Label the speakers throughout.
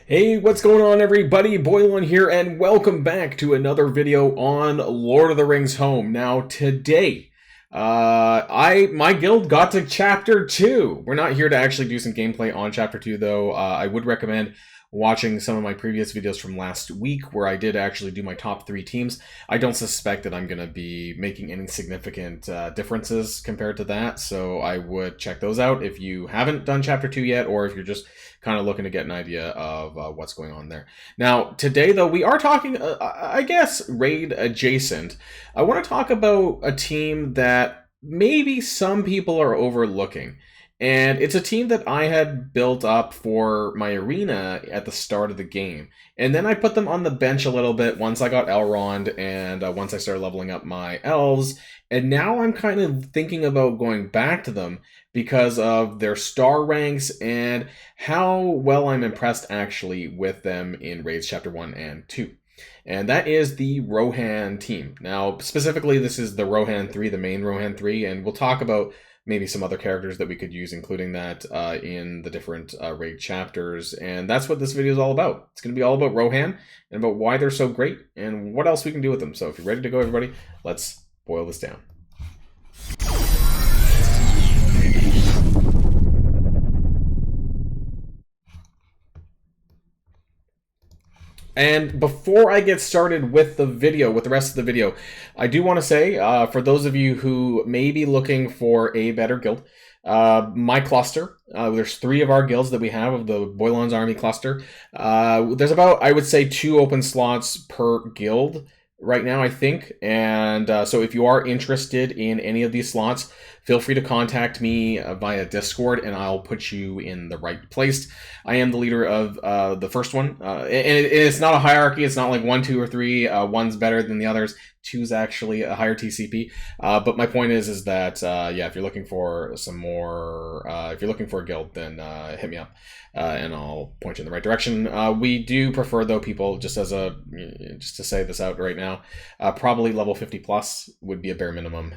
Speaker 1: Hey, what's going on everybody? Boilon here and welcome back to another video on Lord of the Rings Home. Now today, my guild got to chapter 2. We're not here to actually do some gameplay on chapter 2 though. I would recommend watching some of my previous videos from last week where I did actually do my top 3 teams. I don't suspect that I'm going to be making any significant differences compared to that, so I would check those out if you haven't done chapter 2 yet, or if you're just kind of looking to get an idea of what's going on there. Now, today though, we are talking, I guess, raid adjacent. I want to talk about a team that maybe some people are overlooking. And it's a team that I had built up for my arena at the start of the game. And then I put them on the bench a little bit once I got Elrond and once I started leveling up my elves. And now I'm kind of thinking about going back to them because of their star ranks and how well I'm impressed actually with them in Raids Chapter 1 and 2. And that is the ROHAN team. Now, specifically, this is the ROHAN 3, the main ROHAN 3, and we'll talk about maybe some other characters that we could use, including that in the different raid chapters. And that's what this video is all about. It's going to be all about ROHAN and about why they're so great and what else we can do with them. So if you're ready to go, everybody, let's boil this down. And before I get started with the video, with the rest of the video, I do want to say, for those of you who may be looking for a better guild, my cluster, there's 3 of our guilds that we have of the Boilon's Army cluster. There's about, I would say, 2 open slots per guild right now, I think. And so if you are interested in any of these slots, feel free to contact me via Discord and I'll put you in the right place. I am the leader of the first one. And it's not a hierarchy. It's not like 1, 2, or 3. One's better than the others. 2 is actually a higher TCP. But my point is that, yeah, if you're looking for some more, if you're looking for a guild, then hit me up. And I'll point you in the right direction. We do prefer, though, people, just to say this out right now, probably level 50 plus would be a bare minimum.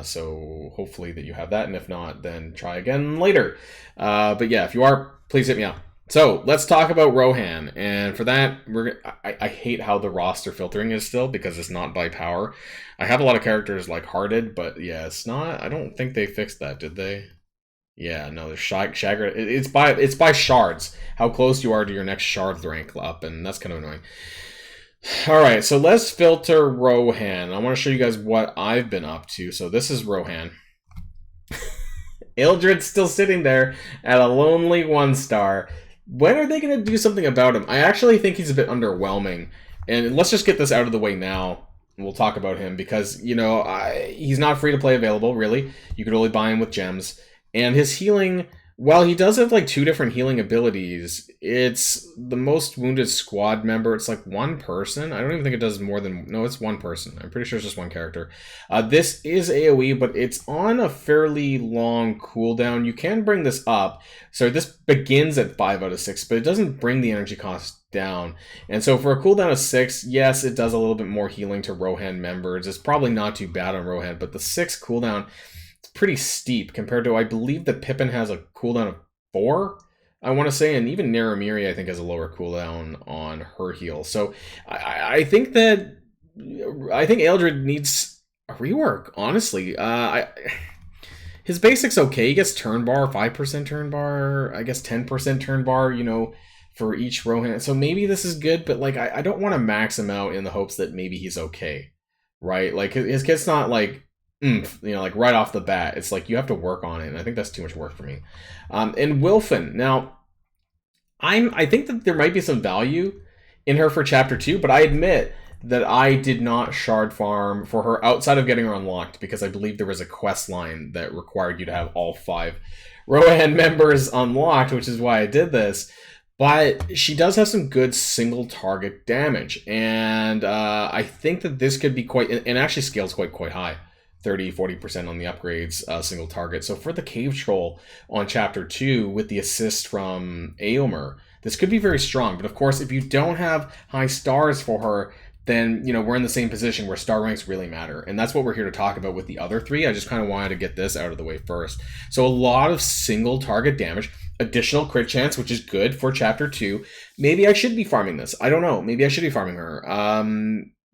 Speaker 1: So hopefully that you have that, and if not, then try again later. But yeah, if you are, please hit me up. So let's talk about ROHAN, and for that, I hate how the roster filtering is still because it's not by power. I have a lot of characters like Hearted, but yeah, it's not. I don't think they fixed that, did they? Yeah, no, there's Shagger. It's by shards. How close you are to your next shard rank up, and that's kind of annoying. All right, so let's filter ROHAN. I want to show you guys what I've been up to. So this is ROHAN. Ildred's still sitting there at a lonely 1-star. When are they going to do something about him? I actually think he's a bit underwhelming. And let's just get this out of the way now. We'll talk about him because, you know, he's not free to play available, really. You could only buy him with gems. And his healing, while he does have like 2 different healing abilities, it's the most wounded squad member. It's like 1 person. I don't even think it does more than... No, it's 1 person. I'm pretty sure it's just 1 character. This is AoE, but it's on a fairly long cooldown. You can bring this up. So this begins at 5 out of 6, but it doesn't bring the energy cost down. And so for a cooldown of 6, yes, it does a little bit more healing to ROHAN members. It's probably not too bad on ROHAN, but the 6 cooldown... it's pretty steep compared to, I believe that Pippin has a cooldown of 4, I want to say, and even Naramiri, I think, has a lower cooldown on her heal. So I think Eldred needs a rework, honestly. His basic's okay. He gets turn bar, 5% turn bar, I guess 10% turn bar, you know, for each ROHAN. So maybe this is good, but like I don't want to max him out in the hopes that maybe he's okay, right? Like his kit's not like you know, like right off the bat. It's like you have to work on it, and I think that's too much work for me. And Wilfin, now I think that there might be some value in her for chapter 2, but I admit that I did not shard farm for her outside of getting her unlocked because I believe there was a quest line that required you to have all 5 ROHAN members unlocked, which is why I did this. But she does have some good single target damage, and I think that this could be quite, and actually scales quite high. 30-40% on the upgrades, single target. So for the Cave Troll on Chapter 2 with the assist from Eomer, this could be very strong. But of course, if you don't have high stars for her, then, you know, we're in the same position where star ranks really matter. And that's what we're here to talk about with the other 3. I just kind of wanted to get this out of the way first. So a lot of single target damage. additional crit chance, which is good for chapter 2. Maybe I should be farming this. I don't know. Maybe I should be farming her.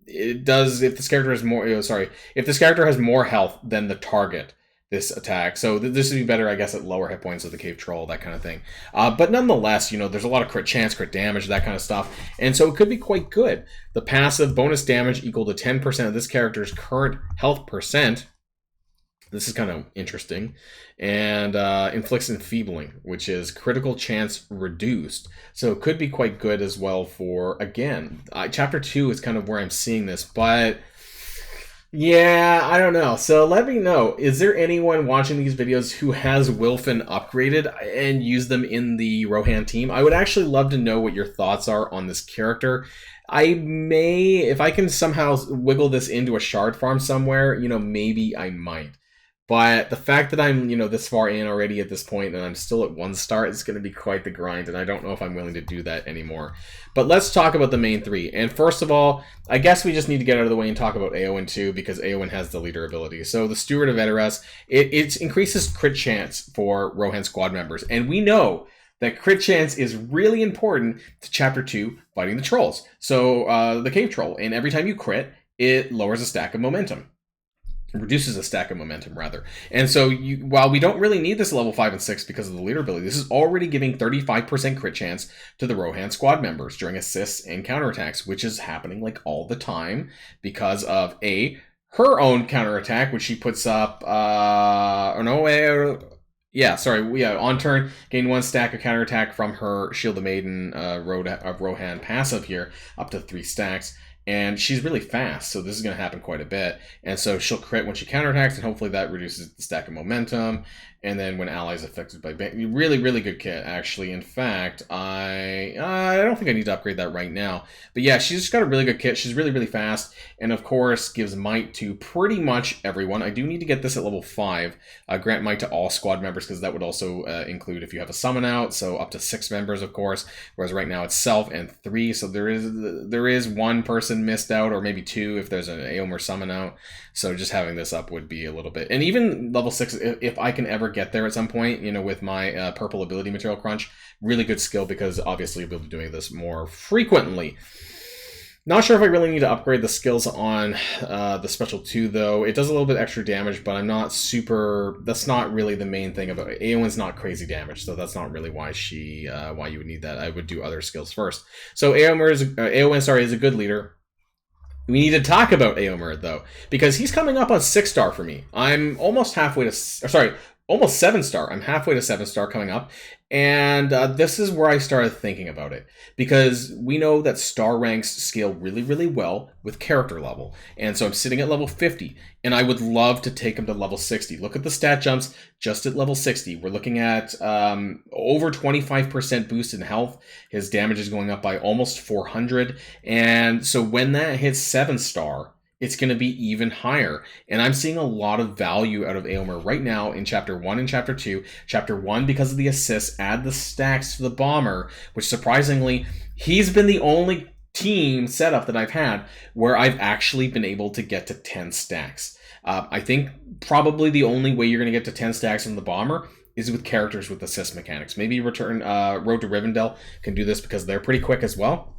Speaker 1: It does if this character has more. If this character has more health than the target. This attack, so this would be better, I guess, at lower hit points of the cave troll, that kind of thing. But nonetheless, there's a lot of crit chance, crit damage, that kind of stuff, and so it could be quite good. The passive bonus damage equal to 10% of this character's current health percent. This is kind of interesting. And inflicts enfeebling, which is critical chance reduced. So it could be quite good as well for, again, chapter 2 is kind of where I'm seeing this, but yeah, I don't know. So let me know, is there anyone watching these videos who has Wilfin upgraded and used them in the Rohan team? I would actually love to know what your thoughts are on this character. I may, if I can somehow wiggle this into a shard farm somewhere, maybe I might. But the fact that I'm, this far in already at this point and I'm still at 1 star is going to be quite the grind, and I don't know if I'm willing to do that anymore. But let's talk about the main 3. And first of all, I guess we just need to get out of the way and talk about Eowyn too, because Eowyn has the leader ability. So the Steward of Edoras, it increases crit chance for Rohan squad members. And we know that crit chance is really important to Chapter 2, fighting the trolls. So the cave troll. And every time you crit, it lowers a stack of momentum. Reduces a stack of momentum, rather. And so while we don't really need this level 5 and 6 because of the leader ability, this is already giving 35% crit chance to the Rohan squad members during assists and counterattacks, which is happening like all the time because of her own counterattack, which she puts up on turn, gain 1 stack of counterattack from her Shield the Maiden of Rohan passive here, up to 3 stacks. And she's really fast, so this is going to happen quite a bit. And so she'll crit when she counterattacks, and hopefully that reduces the stack of momentum. And then when allies affected by really, really good kit, actually. In fact, I don't think I need to upgrade that right now. But yeah, she's just got a really good kit. She's really, really fast. And of course, gives might to pretty much everyone. I do need to get this at level 5. Grant might to all squad members, because that would also include if you have a summon out. So up to 6 members, of course. Whereas right now it's self and 3. So there is 1 person missed out, or maybe 2 if there's an Eomer summon out. So just having this up would be a little bit. And even level 6, if I can ever get there at some point, with my purple ability material crunch, really good skill, because obviously you'll be doing this more frequently. Not sure if I really need to upgrade the skills on the special 2, though. It does a little bit extra damage, but I'm not super... That's not really the main thing about it. Eowyn's not crazy damage, so that's not really why why you would need that. I would do other skills first. So Eowyn is a good leader. We need to talk about Eomer, though, because he's coming up on 6 star for me. I'm almost halfway to... almost 7 star. I'm halfway to 7 star coming up. And this is where I started thinking about it, because we know that star ranks scale really, really well with character level. And so I'm sitting at level 50, and I would love to take him to level 60. Look at the stat jumps just at level 60. We're looking at over 25% boost in health. His damage is going up by almost 400. And so when that hits 7 star, it's going to be even higher. And I'm seeing a lot of value out of Eomer right now in Chapter 1 and Chapter 2. Chapter 1, because of the assists, add the stacks to the Bomber, which surprisingly, he's been the only team setup that I've had where I've actually been able to get to 10 stacks. I think probably the only way you're going to get to 10 stacks from the Bomber is with characters with assist mechanics. Maybe Road to Rivendell can do this because they're pretty quick as well.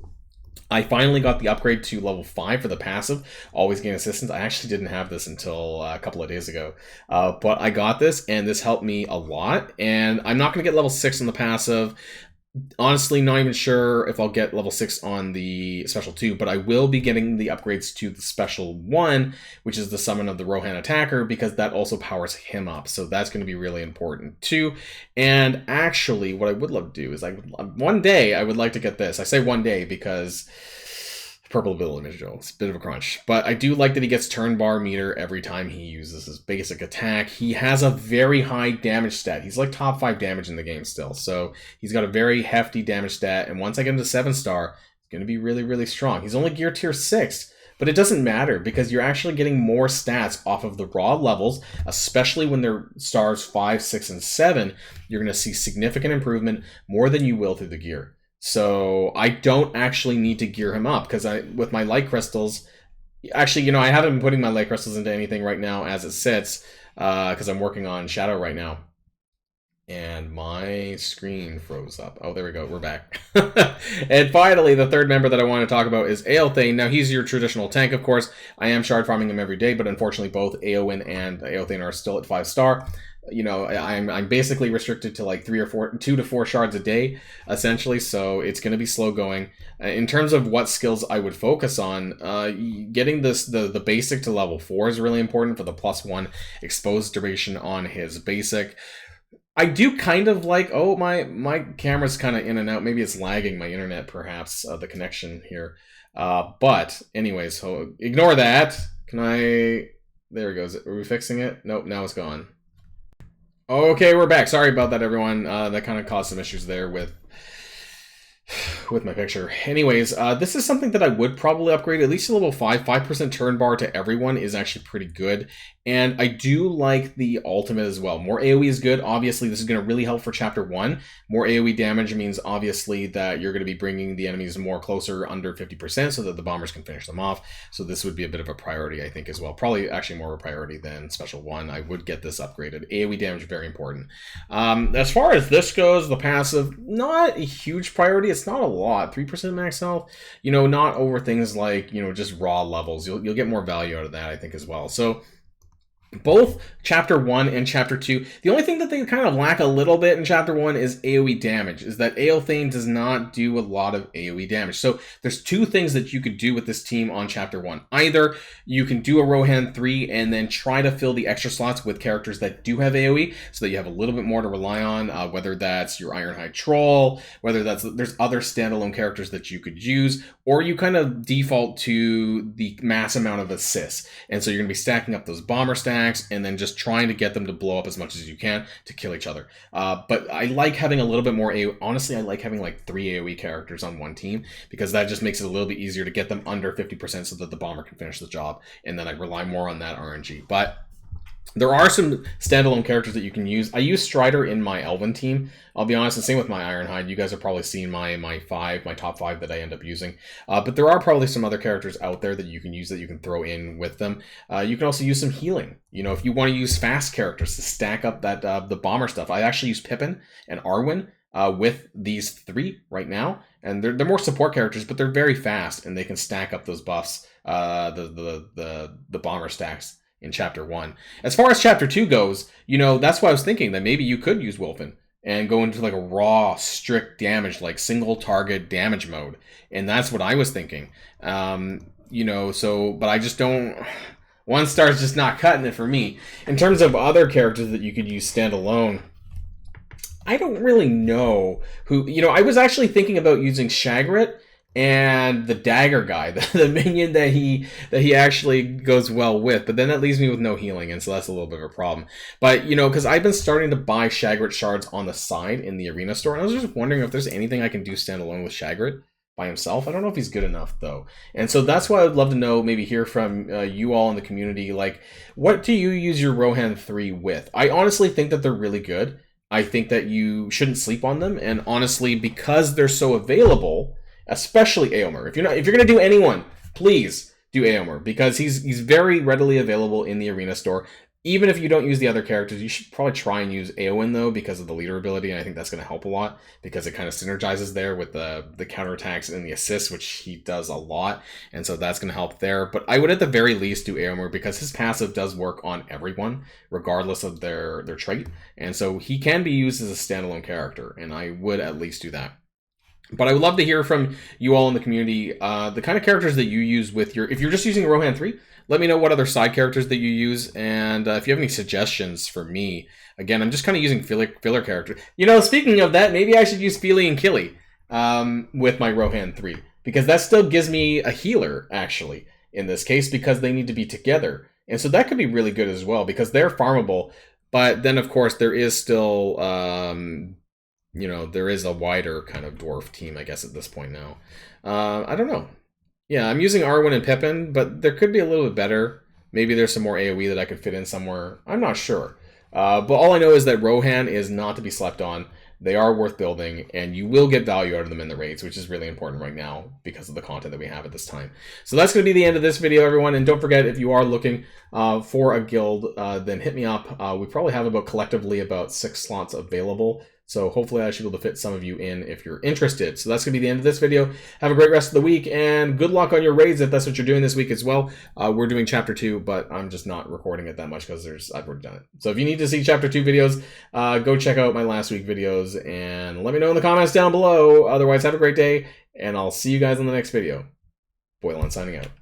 Speaker 1: I finally got the upgrade to level 5 for the passive, always gain assistance. I actually didn't have this until a couple of days ago, but I got this, and this helped me a lot. And I'm not going to get level 6 on the passive. Honestly, not even sure if I'll get level 6 on the special 2, but I will be getting the upgrades to the special 1, which is the summon of the Rohan attacker, because that also powers him up. So that's going to be really important too. And actually, what I would love to do is one day I would like to get this. I say one day because purple ability material. It's a bit of a crunch. But I do like that he gets turn bar meter every time he uses his basic attack. He has a very high damage stat. He's like top 5 damage in the game still. So he's got a very hefty damage stat. And once I get him to 7 star, it's going to be really, really strong. He's only gear tier 6. But it doesn't matter, because you're actually getting more stats off of the raw levels, especially when they're stars 5, 6, and 7. You're going to see significant improvement, more than you will through the gear. So I don't actually need to gear him up, because with my light crystals, actually, I haven't been putting my light crystals into anything right now as it sits, because I'm working on Shadow right now. And my screen froze up. Oh, there we go. We're back. And finally, the third member that I want to talk about is Aelthane. Now, he's your traditional tank, of course. I am shard farming him every day, but unfortunately, both Eowyn and Aelthane are still at 5-star. You know, I'm basically restricted to like 2 to 4 shards a day, essentially. So it's going to be slow going. In terms of what skills I would focus on, getting the basic to level 4 is really important for the +1 exposed duration on his basic. I do kind of like, oh, my camera's kind of in and out. Maybe it's lagging my internet, perhaps, the connection here. But anyways, so ignore that. Can I, there it goes. Are we fixing it? Nope, now it's gone. Okay, we're back. Sorry about that, everyone. That kind of caused some issues there with my picture. Anyways, this is something that I would probably upgrade at least to level 5. 5% turn bar to everyone is actually pretty good. And I do like the ultimate as well. More AoE is good. Obviously, this is going to really help for Chapter 1. More AoE damage means, obviously, that you're going to be bringing the enemies more closer under 50% so that the bombers can finish them off. So this would be a bit of a priority, I think, as well. Probably actually more of a priority than Special 1. I would get this upgraded. AoE damage, very important. As far as this goes, the passive, not a huge priority. It's not a lot. 3% max health. You know, not over things like, you know, just raw levels. You'll get more value out of that, I think, as well. So both Chapter 1 and Chapter 2, the only thing that they kind of lack a little bit in Chapter 1 is AoE damage, is that Aelthane does not do a lot of AoE damage. So there's two things that you could do with this team on Chapter 1. Either you can do a Rohan 3 and then try to fill the extra slots with characters that do have AoE, so that you have a little bit more to rely on, whether that's your Ironhide Troll, whether there's other standalone characters that you could use, or you kind of default to the mass amount of assists. And so you're going to be stacking up those bomber stacks, and then just trying to get them to blow up as much as you can to kill each other. But I like having a little bit more AoE. Honestly, I like having like 3 AoE characters on one team, because that just makes it a little bit easier to get them under 50% so that the bomber can finish the job, and then I rely more on that RNG. But there are some standalone characters that you can use. I use Strider in my Elven team. I'll be honest, and same with my Ironhide. You guys have probably seen my top 5 that I end up using. But there are probably some other characters out there that you can use that you can throw in with them. You can also use some healing. You know, if you want to use fast characters to stack up that the bomber stuff. I actually use Pippin and Arwen with these 3 right now. And they're more support characters, but they're very fast, and they can stack up those buffs, the bomber stacks in Chapter 1. As far as Chapter 2 goes, you know, that's why I was thinking that maybe you could use Wilfin and go into like a raw, strict damage, like single target damage mode. And that's what I was thinking. You know, so, but I just don't, 1 star's just not cutting it for me. In terms of other characters that you could use standalone, I don't really know who, you know, I was actually thinking about using Shagret and the dagger guy, the minion that he actually goes well with, but then that leaves me with no healing, and so that's a little bit of a problem. But, you know, because I've been starting to buy Shagret shards on the side in the arena store, and I was just wondering if there's anything I can do standalone with Shagret by himself. I don't know if he's good enough, though. And so that's why I'd love to know, maybe hear from you all in the community, like, what do you use your Rohan 3 with? I honestly think that they're really good. I think that you shouldn't sleep on them, and honestly, because they're so available, especially Eomer. If you're going to do anyone, please do Eomer, because he's very readily available in the arena store. Even if you don't use the other characters, you should probably try and use Eowyn, though, because of the leader ability, and I think that's going to help a lot, because it kind of synergizes there with the counterattacks and the assists, which he does a lot, and so that's going to help there. But I would at the very least do Eomer, because his passive does work on everyone, regardless of their trait, and so he can be used as a standalone character, and I would at least do that. But I would love to hear from you all in the community, the kind of characters that you use with your... If you're just using Rohan 3, let me know what other side characters that you use, and if you have any suggestions for me. Again, I'm just kind of using filler characters. You know, speaking of that, maybe I should use Feely and Killy with my Rohan 3, because that still gives me a healer, actually, in this case, because they need to be together. And so that could be really good as well, because they're farmable, but then, of course, there is still... you know, there is a wider kind of dwarf team, I guess, at this point now. I don't know. Yeah, I'm using Arwen and Pippin, but there could be a little bit better. Maybe there's some more AoE that I could fit in somewhere. I'm not sure. But all I know is that Rohan is not to be slept on. They are worth building, and you will get value out of them in the raids, which is really important right now because of the content that we have at this time. So that's going to be the end of this video, everyone. And don't forget, if you are looking for a guild, then hit me up. We probably have collectively about 6 slots available. So hopefully I should be able to fit some of you in if you're interested. So that's going to be the end of this video. Have a great rest of the week, and good luck on your raids if that's what you're doing this week as well. We're doing Chapter 2, but I'm just not recording it that much because I've already done it. So if you need to see Chapter 2 videos, go check out my last week videos and let me know in the comments down below. Otherwise, have a great day, and I'll see you guys in the next video. Boilon signing out.